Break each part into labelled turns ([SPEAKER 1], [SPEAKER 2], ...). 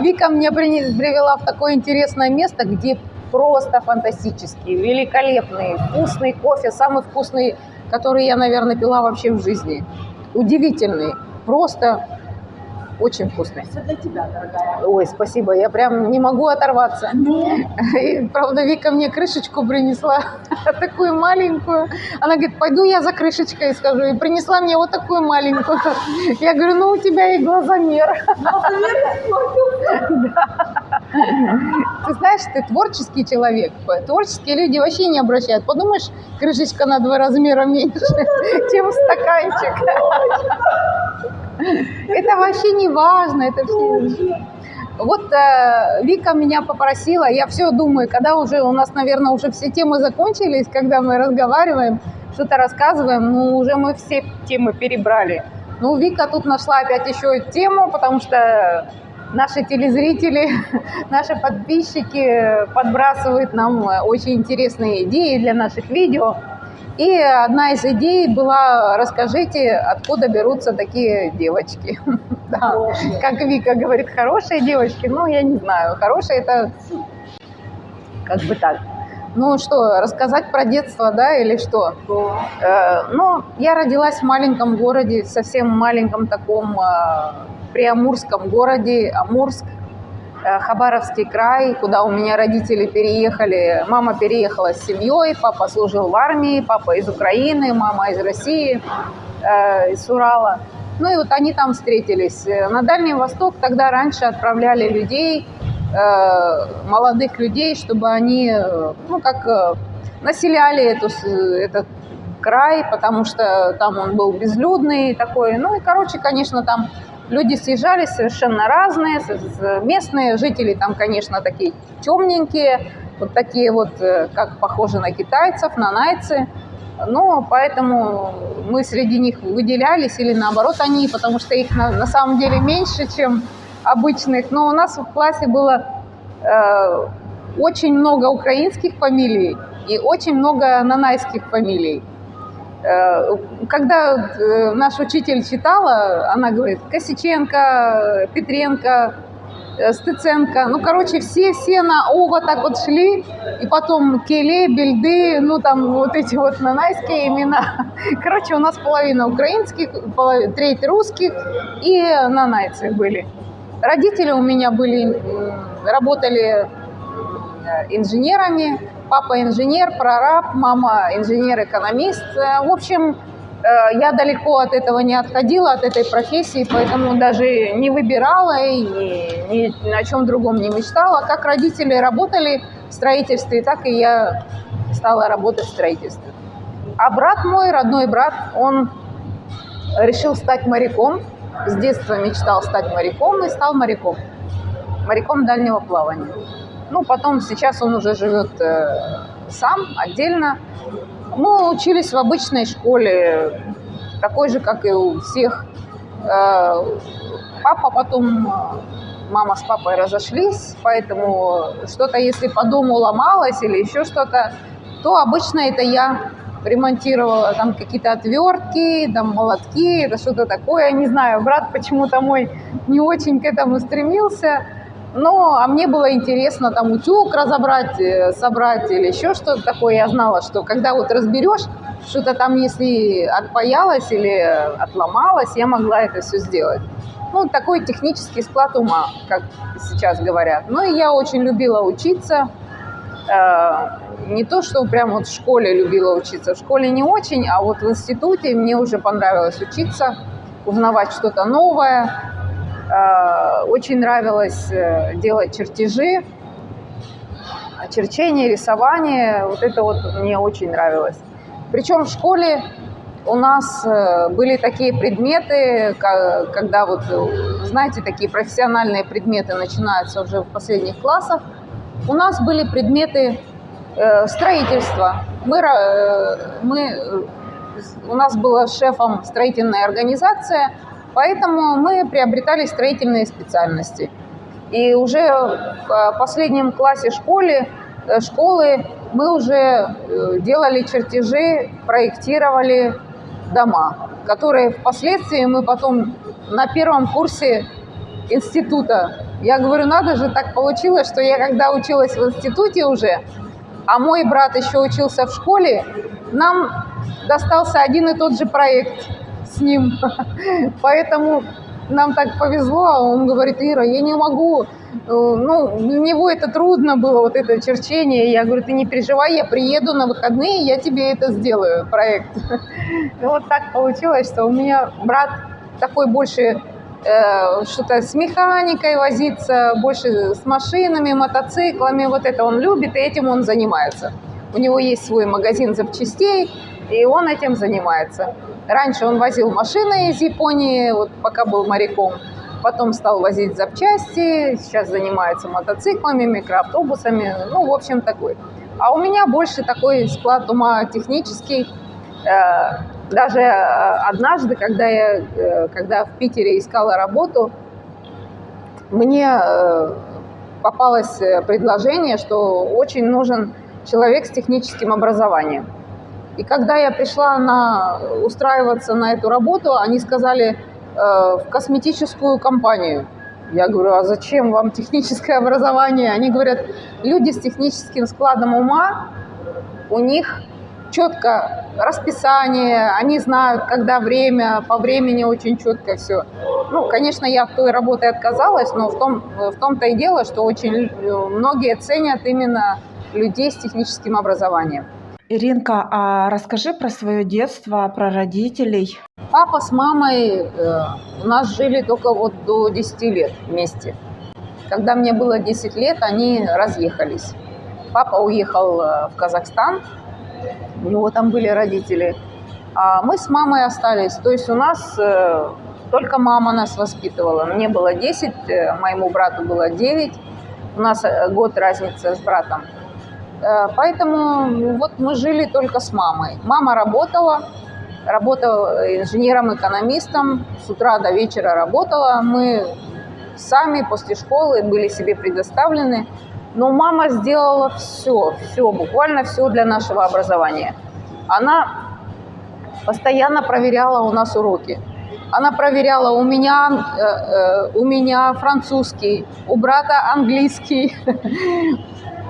[SPEAKER 1] Вика меня привела в такое интересное место, где просто фантастический, великолепный, вкусный кофе, самый вкусный, который я, наверное, пила вообще в жизни. Удивительный, просто очень вкусный.
[SPEAKER 2] Все для тебя, дорогая.
[SPEAKER 1] Ой, спасибо, я прям не могу оторваться. И, правда, Вика мне крышечку принесла, такую маленькую. Она говорит, пойду я за крышечкой скажу. И принесла мне вот такую маленькую. Я говорю, ну у тебя и глазомер. Ты знаешь, ты творческий человек. Творческие люди вообще не обращают. Подумаешь, крышечка на 2 размера меньше, чем стаканчик. Это вообще не важно. Это все. Вот Вика меня попросила, я все думаю, когда уже у нас, наверное, уже все темы закончились, когда мы разговариваем, что-то рассказываем, ну уже мы все темы перебрали. Ну, Вика тут нашла опять еще тему, потому что наши телезрители, наши подписчики подбрасывают нам очень интересные идеи для наших видео. И одна из идей была, расскажите, откуда берутся такие девочки. Да. Как Вика говорит, хорошие девочки, ну, я не знаю, хорошие это как бы так. Ну что, рассказать про детство, да, или что? Ну, я родилась в маленьком городе, совсем маленьком таком приамурском городе, Амурск, Хабаровский край, куда у меня родители переехали. Мама переехала с семьей, папа служил в армии, папа из Украины, мама из России, из Урала. Ну и вот они там встретились. На Дальний Восток тогда раньше отправляли людей, молодых людей, чтобы они, ну, как населяли этот край, потому что там он был безлюдный такой. Ну и, короче, конечно, там люди съезжались совершенно разные, местные жители там, конечно, такие темненькие, вот такие вот, как похожи на китайцев, на найцы. Ну, поэтому мы среди них выделялись, или наоборот они, потому что их на самом деле меньше, чем обычных. Но у нас в классе было очень много украинских фамилий и очень много нанайских фамилий. Когда наш учитель читала, она говорит, Косиченко, Петренко, Стыценко, ну, короче, все на О вот так вот шли, и потом Келе, Бельды, ну, там вот эти вот нанайские имена. Короче, у нас половина украинских, треть русских и нанайцы были. Родители у меня работали инженерами, папа инженер, прораб, мама инженер-экономист. В общем, я далеко от этого не отходила, от этой профессии, поэтому даже не выбирала и ни о чем другом не мечтала. Как родители работали в строительстве, так и я стала работать в строительстве. А брат мой, родной брат, он решил стать моряком. С детства мечтал стать моряком и стал моряком. Моряком дальнего плавания. Ну, потом, сейчас он уже живет сам, отдельно. Мы учились в обычной школе, такой же, как и у всех. Папа потом, мама с папой разошлись, поэтому что-то, если по дому ломалось или еще что-то, то обычно это я ремонтировала, там какие-то отвертки, там молотки, это что-то такое, не знаю. Брат почему-то мой не очень к этому стремился. Ну, а мне было интересно там утюг разобрать, собрать или еще что-то такое. Я знала, что когда вот разберешь, что-то там, если отпаялось или отломалось, я могла это все сделать. Ну, такой технический склад ума, как сейчас говорят. Ну, и я очень любила учиться. Не то, что прям вот в школе любила учиться. В школе не очень, а вот в институте мне уже понравилось учиться, узнавать что-то новое. Очень нравилось делать чертежи, черчение, рисование. Вот это вот мне очень нравилось. Причем в школе у нас были такие предметы, когда вот, знаете, такие профессиональные предметы начинаются уже в последних классах. У нас были предметы строительства. У нас была шефом строительная организация, поэтому мы приобретали строительные специальности. И уже в последнем классе школы мы уже делали чертежи, проектировали дома, которые впоследствии мы потом на первом курсе института Я говорю, надо же, так получилось, что я когда училась в институте уже, а мой брат еще учился в школе, нам достался один и тот же проект с ним. Поэтому нам так повезло. Он говорит, Ира, я не могу. Ну, для него это трудно было, вот это черчение. Я говорю, ты не переживай, я приеду на выходные, я тебе это сделаю, проект. Вот так получилось, что у меня брат такой больше что-то с механикой возиться, больше с машинами, мотоциклами. Вот это он любит, и этим он занимается. У него есть свой магазин запчастей, и он этим занимается. Раньше он возил машины из Японии, вот пока был моряком. Потом стал возить запчасти, сейчас занимается мотоциклами, микроавтобусами. Ну, в общем, такой. А у меня больше такой склад ума технический. Даже однажды, когда в Питере искала работу, мне попалось предложение, что очень нужен человек с техническим образованием. И когда я пришла устраиваться на эту работу, они сказали в косметическую компанию. Я говорю, а зачем вам техническое образование? Они говорят, люди с техническим складом ума, у них четко расписание, они знают, когда время, по времени очень четко все. Ну, конечно, я от той работы отказалась, но в том-то и дело, что очень многие ценят именно людей с техническим образованием.
[SPEAKER 2] Иринка, а расскажи про свое детство, про родителей.
[SPEAKER 1] Папа с мамой у нас жили только вот до 10 лет вместе. Когда мне было 10 лет, они разъехались. Папа уехал в Казахстан, у него там были родители, а мы с мамой остались. То есть у нас только мама нас воспитывала. Мне было 10, моему брату было 9, у нас год разница с братом. Поэтому вот мы жили только с мамой. Мама работала инженером-экономистом, с утра до вечера работала. Мы сами после школы были себе предоставлены. Но мама сделала все, буквально все для нашего образования. Она постоянно проверяла у нас уроки. Она проверяла у меня французский, у брата английский.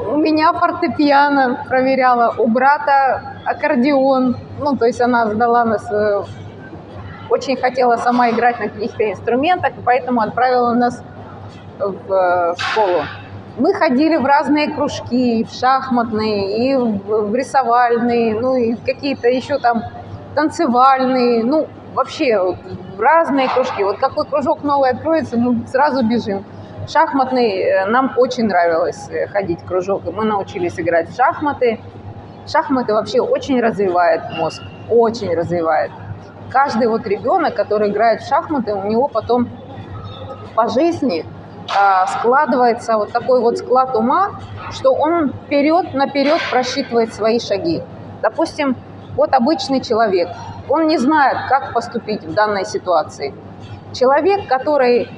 [SPEAKER 1] У меня фортепиано проверяла, у брата аккордеон. Ну, то есть она сдала нас, очень хотела сама играть на каких-то инструментах, поэтому отправила нас в школу. Мы ходили в разные кружки, в шахматные, и в рисовальные, ну, и какие-то еще там танцевальные, ну, вообще вот, в разные кружки. Вот какой кружок новый откроется, мы сразу бежим. Шахматный, нам очень нравилось ходить в кружок, и мы научились играть в шахматы. Шахматы вообще очень развивает мозг, очень развивает. Каждый вот ребенок, который играет в шахматы, у него потом по жизни складывается вот такой вот склад ума, что он наперед просчитывает свои шаги. Допустим, вот обычный человек, он не знает, как поступить в данной ситуации. Человек, который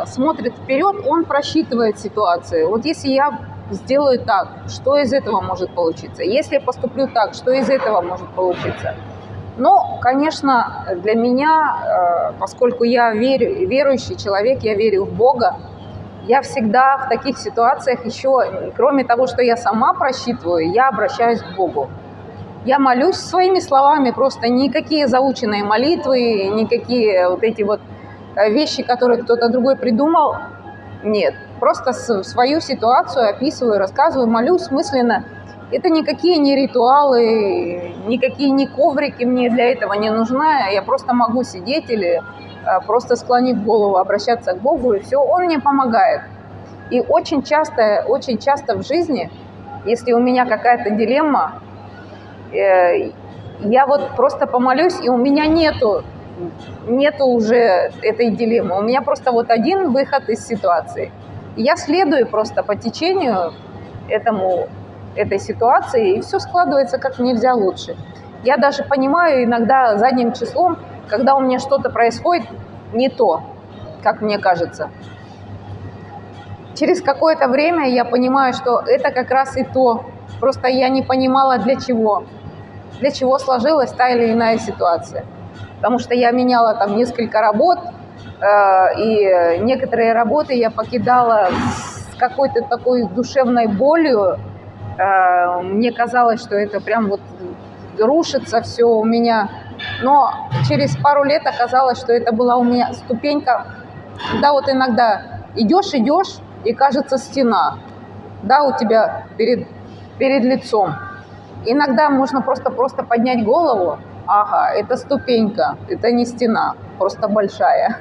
[SPEAKER 1] смотрит вперед, он просчитывает ситуацию. Вот если я сделаю так, что из этого может получиться? Если я поступлю так, что из этого может получиться? Но, конечно, для меня, поскольку я верующий человек, я верю в Бога, я всегда в таких ситуациях еще, кроме того, что я сама просчитываю, я обращаюсь к Богу. Я молюсь своими словами, просто никакие заученные молитвы, никакие вот эти вот вещи, которые кто-то другой придумал, нет. Просто свою ситуацию описываю, рассказываю, молюсь мысленно. Это никакие не ритуалы, никакие не коврики мне для этого не нужны. Я просто могу сидеть или просто склонив голову, обращаться к Богу, и все, Он мне помогает. И очень часто в жизни, если у меня какая-то дилемма, я вот просто помолюсь, и у меня нету уже этой дилеммы. У меня просто вот один выход из ситуации. Я следую просто по течению этой ситуации, и все складывается как нельзя лучше. Я даже понимаю иногда задним числом, когда у меня что-то происходит не то, как мне кажется. Через какое-то время я понимаю, что это как раз и то. Просто я не понимала, для чего сложилась та или иная ситуация. Потому что я меняла там несколько работ, И некоторые работы я покидала с какой-то такой душевной болью. Мне казалось, что это прям вот рушится все у меня. Но через пару лет оказалось, что это была у меня ступенька. Да, вот иногда идешь, и кажется стена, да, у тебя перед лицом. Иногда можно просто поднять голову. Ага, это ступенька, это не стена, просто большая.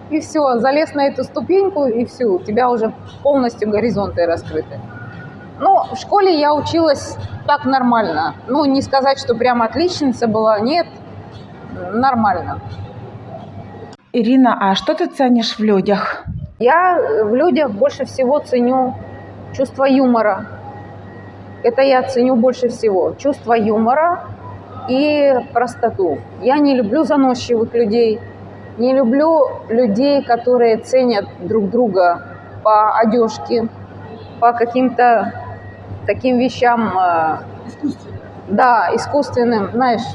[SPEAKER 1] И все, залез на эту ступеньку, и все, у тебя уже полностью горизонты раскрыты. Ну, в школе я училась так нормально. Ну, не сказать, что прям отличница была, нет, нормально.
[SPEAKER 2] Ирина, а что ты ценишь в людях?
[SPEAKER 1] Я в людях больше всего ценю чувство юмора. Это я ценю больше всего. Чувство юмора и простоту. Я не люблю заносчивых людей, не люблю людей, которые ценят друг друга по одежке, по каким-то таким вещам. Да, искусственным, знаешь.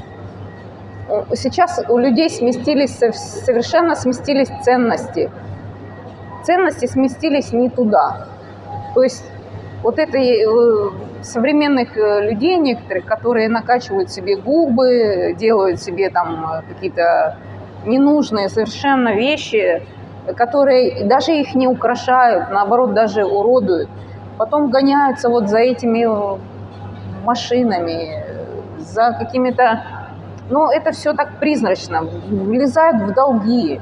[SPEAKER 1] Сейчас у людей совершенно сместились ценности. Ценности сместились не туда. То есть вот это современных людей некоторых, которые накачивают себе губы, делают себе там какие-то ненужные совершенно вещи, которые даже их не украшают, наоборот, даже уродуют. Потом гоняются вот за этими машинами, за какими-то... Ну, это все так призрачно. Влезают в долги.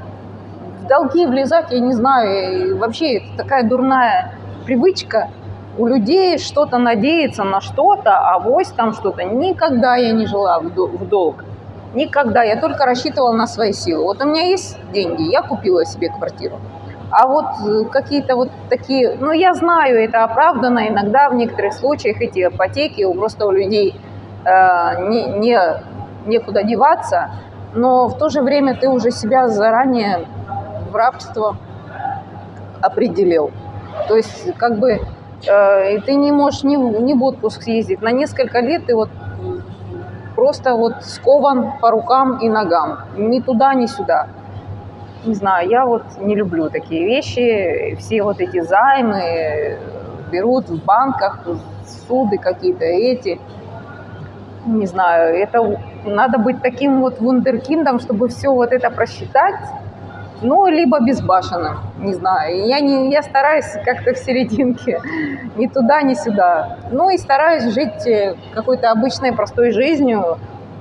[SPEAKER 1] В долги влезать, я не знаю, и вообще это такая дурная привычка у людей что-то надеяться на что-то, а авось там что-то. Никогда я не жила в долг. Никогда. Я только рассчитывала на свои силы. Вот у меня есть деньги, я купила себе квартиру. А вот какие-то вот такие... Ну, я знаю, это оправдано. Иногда в некоторых случаях эти ипотеки просто у людей некуда деваться. Но в то же время ты уже себя заранее в рабство определил. То есть, как бы, ты не можешь ни в отпуск съездить. На несколько лет ты вот просто вот скован по рукам и ногам. Ни туда, ни сюда. Не знаю, я вот не люблю такие вещи. Все вот эти займы берут в банках, суды какие-то эти. Не знаю, это надо быть таким вот вундеркиндом, чтобы все вот это просчитать. Ну, либо безбашенным, не знаю. Я стараюсь как-то в серединке, ни туда, ни сюда. Ну, и стараюсь жить какой-то обычной, простой жизнью.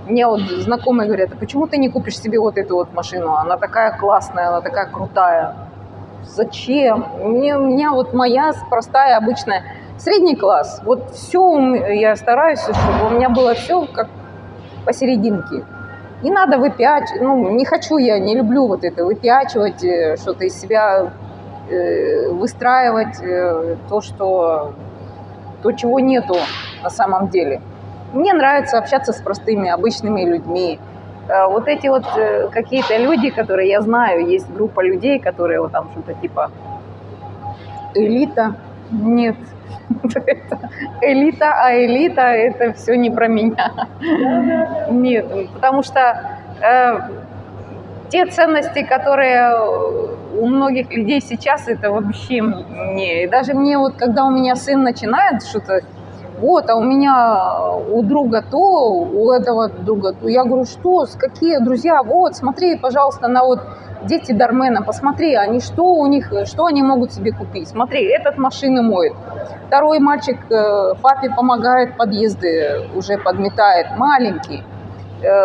[SPEAKER 1] Мне вот знакомые говорят: а почему ты не купишь себе вот эту вот машину? Она такая классная, она такая крутая. Зачем? У меня вот моя простая, обычная. Средний класс. Вот все я стараюсь, чтобы у меня было все как посерединке. Не надо выпячивать, ну, не хочу я, не люблю вот это, выпячивать, что-то из себя выстраивать, то, чего нету на самом деле. Мне нравится общаться с простыми, обычными людьми. Вот эти вот какие-то люди, которые я знаю, есть группа людей, которые вот там что-то типа элита. Нет. Элита, а элита это все не про меня. Нет, потому что те ценности, которые у многих людей сейчас, это вообще не. И даже мне вот, когда у меня сын начинает что-то, вот, а у меня у друга то, у этого друга то. Я говорю, что, какие друзья, вот, смотри, пожалуйста, на вот дети Дармена, посмотри, они что у них, что они могут себе купить. Смотри, этот машины моет. Второй мальчик папе помогает, подъезды уже подметает, маленький.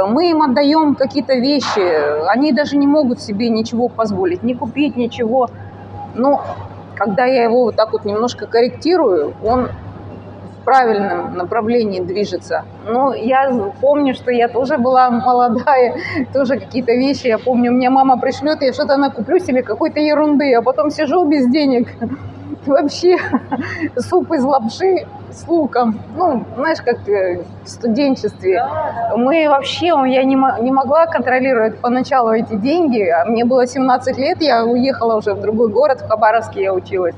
[SPEAKER 1] Мы им отдаем какие-то вещи, они даже не могут себе ничего позволить, не купить ничего. Но когда я его вот так вот немножко корректирую, он в правильном направлении движется. Но я помню, что я тоже была молодая, тоже какие-то вещи. Я помню, у меня мама пришлет, я что-то накуплю себе какой-то ерунды, а потом сижу без денег. Вообще суп из лапши с луком. Ну, знаешь, как в студенчестве. Я не могла контролировать поначалу эти деньги. А мне было 17 лет, я уехала уже в другой город, в Хабаровске я училась.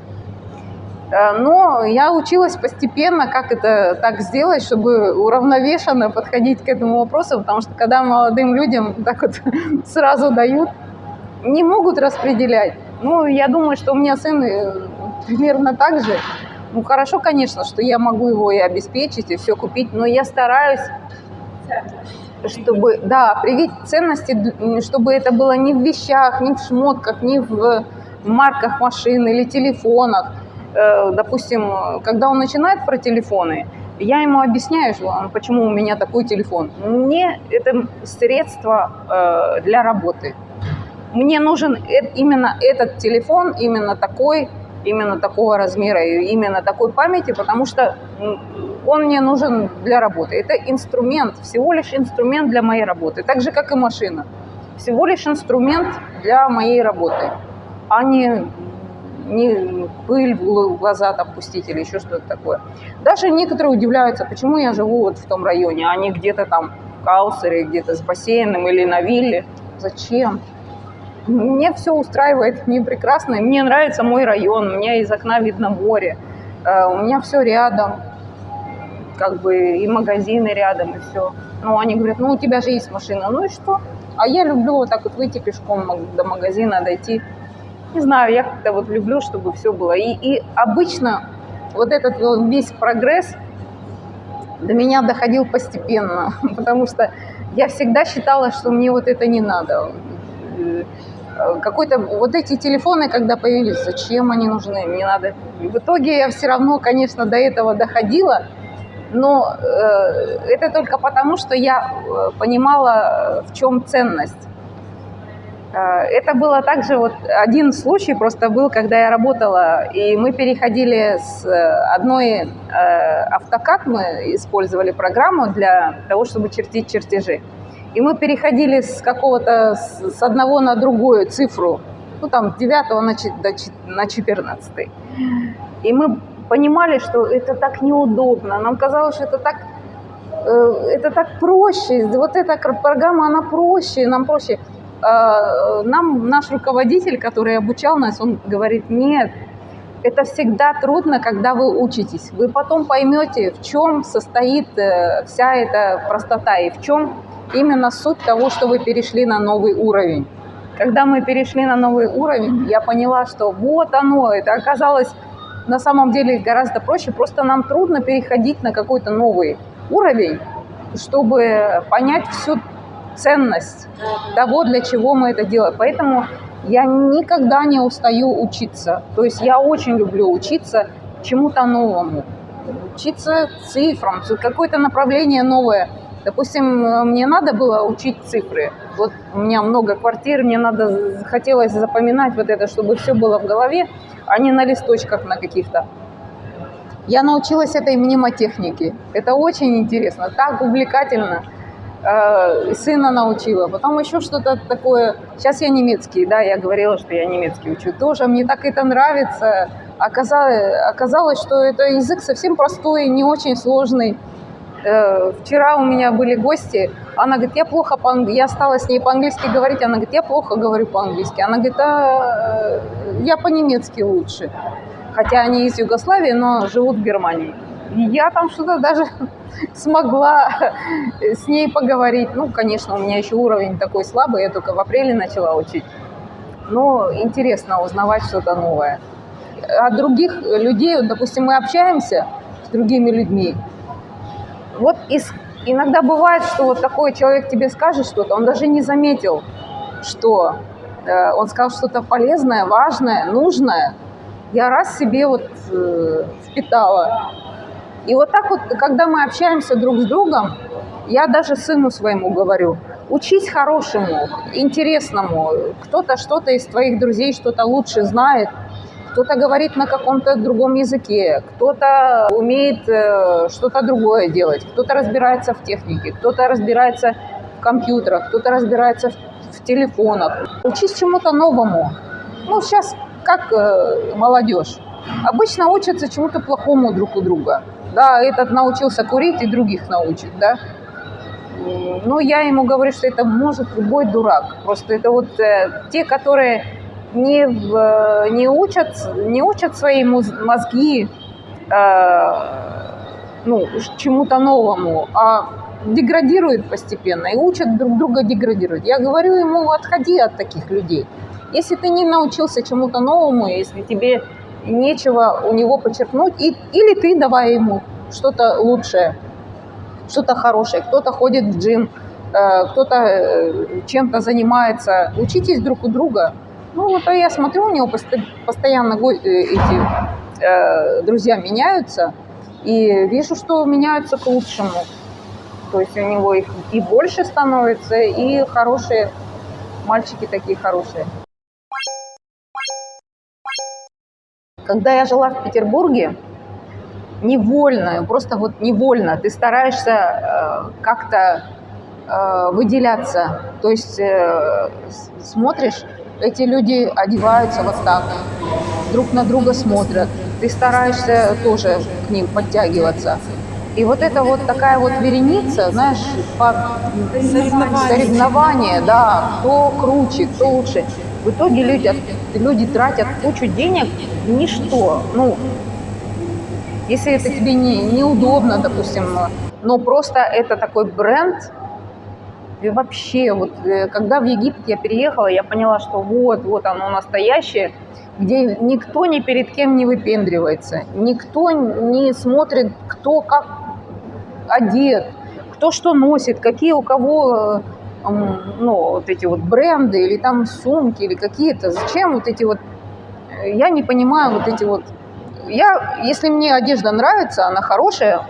[SPEAKER 1] Но я училась постепенно, как это так сделать, чтобы уравновешенно подходить к этому вопросу, потому что когда молодым людям так вот сразу дают, не могут распределять. Ну, я думаю, что у меня сын примерно так же. Ну, хорошо, конечно, что я могу его и обеспечить, и все купить, но я стараюсь, чтобы, да, привить ценности, чтобы это было не в вещах, не в шмотках, не в марках машин или телефонах. Допустим, когда он начинает про телефоны, я ему объясняю, почему у меня такой телефон. Мне это средство для работы. Мне нужен именно этот телефон, именно такого размера и именно такой памяти, потому что он мне нужен для работы. Это инструмент, всего лишь инструмент для моей работы. Так же, как и машина. Всего лишь инструмент для моей работы, а не пыль в глаза там пустить или еще что-то такое. Даже некоторые удивляются, почему я живу вот в том районе, а не где-то там в Каусере, где-то с бассейном или на вилле. Зачем? Мне все устраивает, мне прекрасно, и мне нравится мой район, у меня из окна видно море, у меня все рядом, как бы и магазины рядом, и все. Ну, они говорят, ну, у тебя же есть машина, ну и что? А я люблю вот так вот выйти пешком до магазина, дойти. Не знаю, я как-то вот люблю, чтобы все было. И обычно вот этот вот весь прогресс до меня доходил постепенно, потому что я всегда считала, что мне вот это не надо. Какой-то вот эти телефоны, когда появились, зачем они нужны, не надо. В итоге я все равно, конечно, до этого доходила, но это только потому, что я понимала, в чем ценность. Это было также вот один случай просто был, когда я работала, и мы переходили с одной AutoCAD, мы использовали программу для того, чтобы чертить чертежи. И мы переходили с какого-то, с одного на другую цифру, ну там, с 9 на 14. И мы понимали, что это так неудобно. Нам казалось, что это так проще. Вот эта программа, она проще, нам проще. Нам наш руководитель, который обучал нас, он говорит, нет, это всегда трудно, когда вы учитесь. Вы потом поймете, в чем состоит вся эта простота и в чем именно суть того, что вы перешли на новый уровень. Когда мы перешли на новый уровень, я поняла, что вот оно, это оказалось на самом деле гораздо проще. Просто нам трудно переходить на какой-то новый уровень, чтобы понять всю ценность того, для чего мы это делаем. Поэтому я никогда не устаю учиться. То есть я очень люблю учиться чему-то новому. Учиться цифрам, какое-то направление новое. Допустим, мне надо было учить цифры. Вот у меня много квартир, мне хотелось запоминать вот это, чтобы все было в голове, а не на листочках на каких-то. Я научилась этой мнемотехнике. Это очень интересно, так увлекательно. Сына научила. Потом еще что-то такое. Сейчас я немецкий, да, я говорила, что я немецкий учу. Тоже мне так это нравится. Оказалось, что это язык совсем простой, не очень сложный. Вчера у меня были гости, она говорит, я стала с ней по-английски говорить, она говорит, я плохо говорю по-английски. Она говорит, я по-немецки лучше. Хотя они из Югославии, но живут в Германии. И я там что-то даже смогла с ней поговорить. Ну, конечно, у меня еще уровень такой слабый, я только в апреле начала учить. Но интересно узнавать что-то новое. А других людей, допустим, мы общаемся с другими людьми, вот иногда бывает, что вот такой человек тебе скажет что-то, он даже не заметил, что он сказал что-то полезное, важное, нужное. Я раз себе вот впитала. И вот так вот, когда мы общаемся друг с другом, я даже сыну своему говорю, учись хорошему, интересному. Кто-то что-то из твоих друзей что-то лучше знает, кто-то говорит на каком-то другом языке, кто-то умеет что-то другое делать, кто-то разбирается в технике, кто-то разбирается в компьютерах, кто-то разбирается в телефонах. Учись чему-то новому. Ну, сейчас как молодежь. Обычно учатся чему-то плохому друг у друга. Да, этот научился курить и других научит, да. Но я ему говорю, что это может любой дурак. Просто это вот те, которые не учат свои мозги чему-то новому, а деградируют постепенно и учат друг друга деградировать. Я говорю ему, отходи от таких людей. Если ты не научился чему-то новому, если тебе нечего у него почерпнуть, или ты давай ему что-то лучшее, что-то хорошее. Кто-то ходит в джим, кто-то чем-то занимается. Учитесь друг у друга. Ну, вот я смотрю, у него постоянно эти друзья меняются, и вижу, что меняются к лучшему. То есть у него их и больше становится, и хорошие мальчики такие хорошие. Когда я жила в Петербурге, невольно, просто вот невольно ты стараешься как-то выделяться. То есть смотришь, эти люди одеваются вот так, друг на друга смотрят. Ты стараешься тоже к ним подтягиваться. И вот это вот такая вот вереница, знаешь, соревнования, да, кто круче, кто лучше. В итоге люди тратят кучу денег в ничто. Ну, если это тебе неудобно, допустим, но просто это такой бренд. И вообще, вот когда в Египет я переехала, я поняла, что вот оно настоящее, где никто ни перед кем не выпендривается, никто не смотрит, кто как одет, кто что носит, какие у кого, ну, вот эти вот бренды или там сумки или какие-то. Зачем вот эти вот, я не понимаю вот эти вот. Если мне одежда нравится, она хорошая,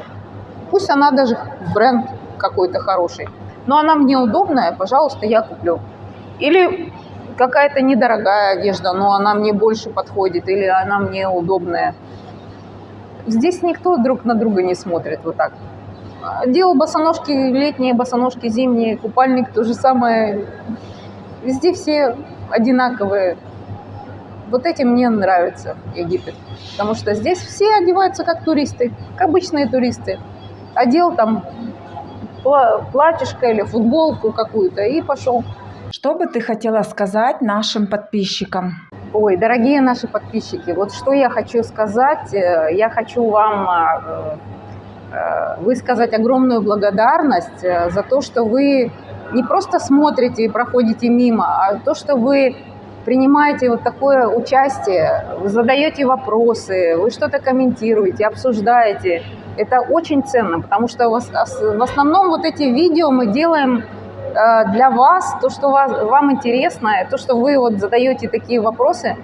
[SPEAKER 1] пусть она даже бренд какой-то хороший, но она мне удобная, пожалуйста, я куплю. Или какая-то недорогая одежда, но она мне больше подходит, или она мне удобная. Здесь никто друг на друга не смотрит вот так. Одел босоножки летние, босоножки зимние, купальник то же самое. Везде все одинаковые. Вот этим мне нравится Египет. Потому что здесь все одеваются как туристы, как обычные туристы. Одел там платьишко или футболку какую-то и пошел.
[SPEAKER 2] Что бы ты хотела сказать нашим подписчикам?
[SPEAKER 1] Ой, дорогие наши подписчики, вот что я хочу сказать. Я хочу вам высказать огромную благодарность за то, что вы не просто смотрите и проходите мимо, а то, что вы принимаете вот такое участие, вы задаете вопросы, вы что-то комментируете, обсуждаете. Это очень ценно, потому что в основном вот эти видео мы делаем для вас, то, что вам интересно, то, что вы вот задаете такие вопросы,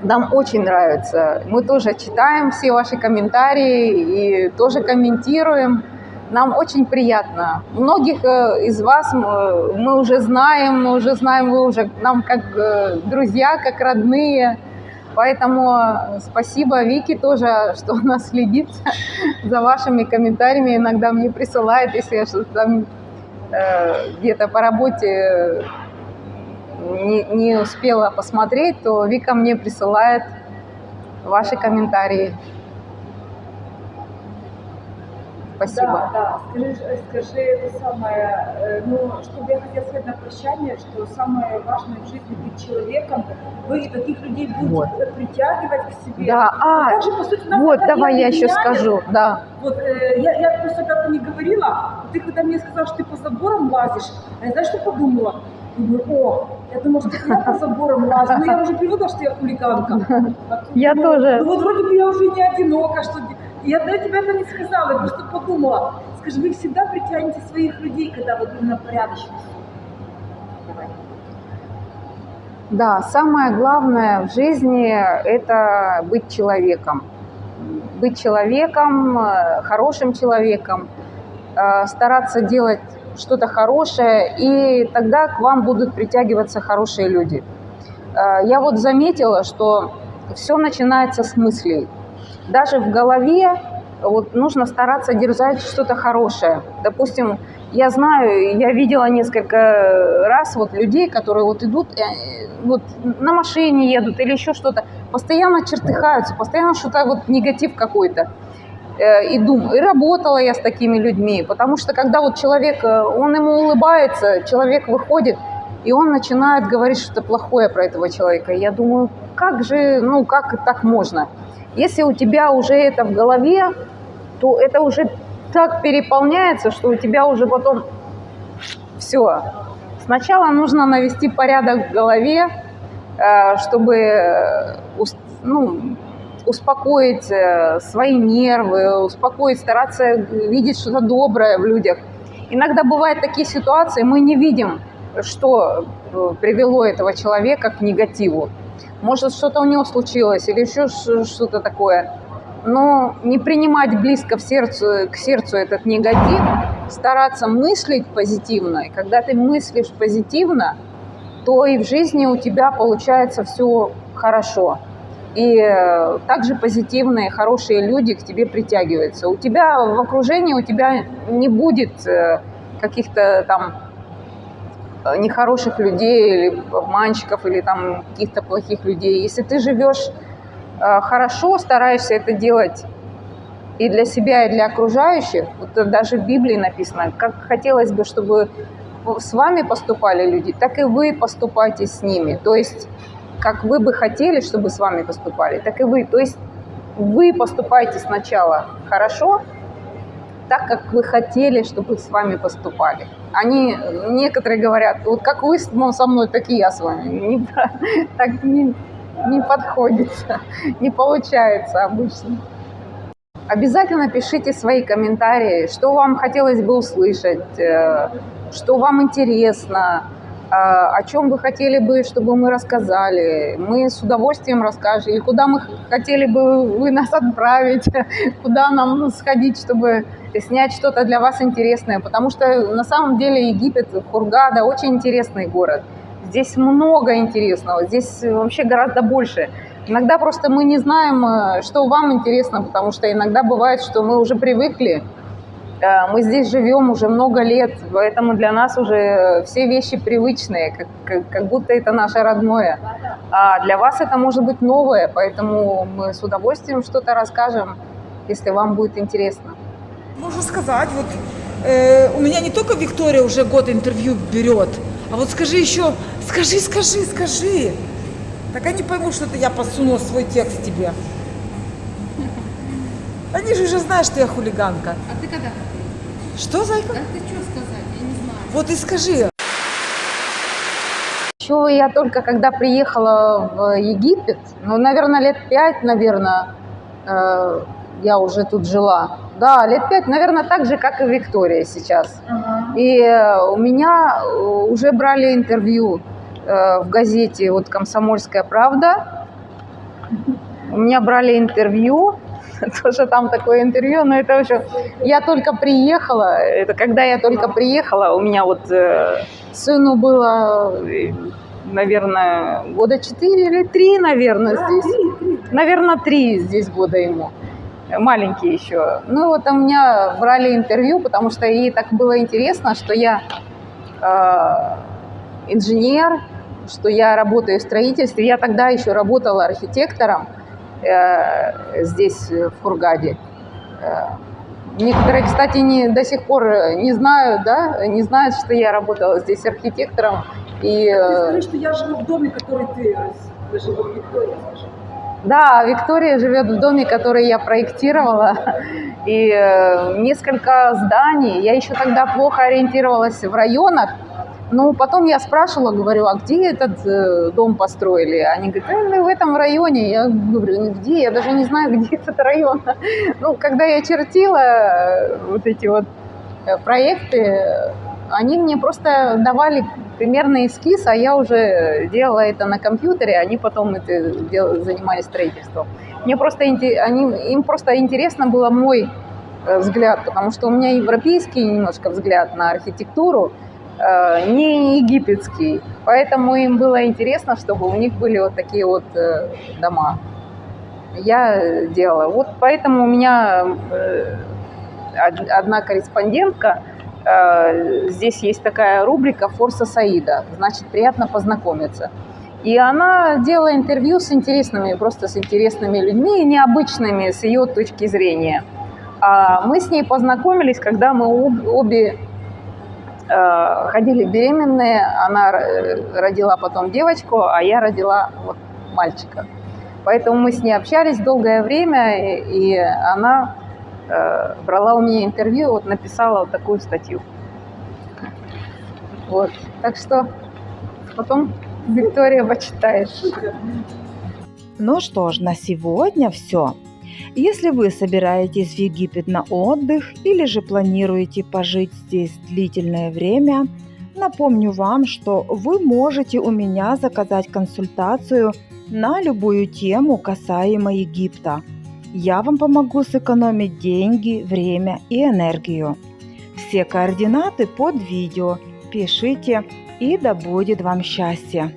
[SPEAKER 1] нам очень нравится. Мы тоже читаем все ваши комментарии и тоже комментируем. Нам очень приятно. Многих из вас мы уже знаем, вы уже нам как друзья, как родные. Поэтому спасибо Вике тоже, что она следит за вашими комментариями. Иногда мне присылает, если я что-то там где-то по работе не успела посмотреть, то Вика мне присылает ваши комментарии. Спасибо.
[SPEAKER 3] Да. Скажи это самое, ну, чтобы я хотела сказать на прощание, что самое важное в жизни быть человеком, вы таких людей будете притягивать к себе.
[SPEAKER 1] Да,
[SPEAKER 3] также, по сути,
[SPEAKER 1] вот, давай я еще скажу, да.
[SPEAKER 3] Вот, я просто когда-то не говорила, ты когда мне сказала, что ты по заборам лазишь, я знаешь, что подумала? Думаю, я думала, что я по заборам лазю, но я уже привыкла, что я хулиганка.
[SPEAKER 1] Я тоже.
[SPEAKER 3] Ну вот вроде бы я уже не одинока, что... Я до тебя это не сказала, я просто подумала. Скажи, вы всегда притянете своих людей, когда вот именно порядочность? Давай.
[SPEAKER 1] Да, самое главное в жизни – это быть человеком. Быть человеком, хорошим человеком, стараться делать что-то хорошее, и тогда к вам будут притягиваться хорошие люди. Я вот заметила, что все начинается с мыслей. Даже в голове вот нужно стараться держать что-то хорошее. Допустим, я знаю, я видела несколько раз вот людей, которые вот идут, вот на машине едут или еще что-то, постоянно чертыхаются, постоянно что-то вот негатив какой-то. И думаю, и работала я с такими людьми, потому что когда вот человек, он ему улыбается, человек выходит, и он начинает говорить что-то плохое про этого человека. Я думаю, как же, ну как так можно? Если у тебя уже это в голове, то это уже так переполняется, что у тебя уже потом все. Сначала нужно навести порядок в голове, чтобы успокоить свои нервы, успокоить, стараться видеть что-то доброе в людях. Иногда бывают такие ситуации, мы не видим, что привело этого человека к негативу. Может, что-то у него случилось или еще что-то такое. Но не принимать близко к сердцу этот негатив, стараться мыслить позитивно. И когда ты мыслишь позитивно, то и в жизни у тебя получается все хорошо. И также позитивные, хорошие люди к тебе притягиваются. У тебя в окружении, у тебя не будет каких-то там нехороших людей или обманщиков, или там каких-то плохих людей. Если ты живешь хорошо, стараешься это делать и для себя, и для окружающих, вот даже в Библии написано, как хотелось бы, чтобы с вами поступали люди, так и вы поступайте с ними. То есть, как вы бы хотели, чтобы с вами поступали, так и вы. То есть, вы поступайте сначала хорошо, так, как вы хотели, чтобы с вами поступали. Некоторые говорят, вот как вы со мной, так и я с вами. Так не подходит, не получается обычно. Обязательно пишите свои комментарии, что вам хотелось бы услышать, что вам интересно, о чем вы хотели бы, чтобы мы рассказали. Мы с удовольствием расскажем. Или куда мы хотели бы вы нас отправить, куда нам сходить, чтобы снять что-то для вас интересное. Потому что на самом деле Египет, Хургада очень интересный город. Здесь много интересного, здесь вообще гораздо больше. Иногда просто мы не знаем, что вам интересно, потому что иногда бывает, что мы уже привыкли. Мы здесь живем уже много лет, поэтому для нас уже все вещи привычные, как будто это наше родное. А для вас это может быть новое, поэтому мы с удовольствием что-то расскажем, если вам будет интересно.
[SPEAKER 3] Можно сказать, вот у меня не только Виктория уже год интервью берет, а вот скажи еще, скажи. Так они поймут, что это я подсунула свой текст тебе. Они же уже знают, что я хулиганка.
[SPEAKER 4] А ты когда?
[SPEAKER 3] Что, зайка?
[SPEAKER 4] А ты что сказать? Я не знаю.
[SPEAKER 3] Вот и скажи.
[SPEAKER 1] Еще я только когда приехала в Египет, наверное, лет 5, я уже тут жила. Да, лет 5, наверное, так же, как и Виктория сейчас. И у меня уже брали интервью в газете вот «Комсомольская правда». У меня брали интервью, тоже там такое интервью, но это уже... Я только приехала, когда я только приехала, у меня вот сыну было, наверное, года 4 или 3, наверное, здесь. Наверное, 3 здесь года ему. Маленький еще. Ну вот у меня брали интервью, потому что ей так было интересно, что я инженер, что я работаю в строительстве. Я тогда еще работала архитектором здесь, в Хургаде. Некоторые, кстати, до сих пор не знают, что я работала здесь архитектором. И,
[SPEAKER 3] Ты скажи, что я живу в доме, который ты жила, Виктория, скажи.
[SPEAKER 1] Да, Виктория живет в доме, который я проектировала, и несколько зданий. Я еще тогда плохо ориентировалась в районах, но потом я спрашивала, говорю, а где этот дом построили? Они говорят, мы в этом районе. Я говорю, ну где? Я даже не знаю, где этот район. Ну, когда я чертила вот эти вот проекты, они мне просто давали примерный эскиз, а я уже делала это на компьютере, они потом занимались строительством. Им просто интересно было мой взгляд, потому что у меня европейский немножко взгляд на архитектуру, не египетский. Поэтому им было интересно, чтобы у них были вот такие вот дома. Я делала. Вот поэтому у меня одна корреспондентка, здесь есть такая рубрика «Форса Саида», значит, приятно познакомиться. И она делала интервью с интересными людьми, необычными с ее точки зрения. Мы с ней познакомились, когда мы обе ходили беременные. Она родила потом девочку, а я родила мальчика. Поэтому мы с ней общались долгое время, и она брала у меня интервью, написала вот такую статью. Вот. Так что потом Виктория, почитаешь.
[SPEAKER 2] Ну что ж, на сегодня все. Если вы собираетесь в Египет на отдых или же планируете пожить здесь длительное время, напомню вам, что вы можете у меня заказать консультацию на любую тему касаемо Египта. Я вам помогу сэкономить деньги, время и энергию. Все координаты под видео. Пишите, и да будет вам счастье!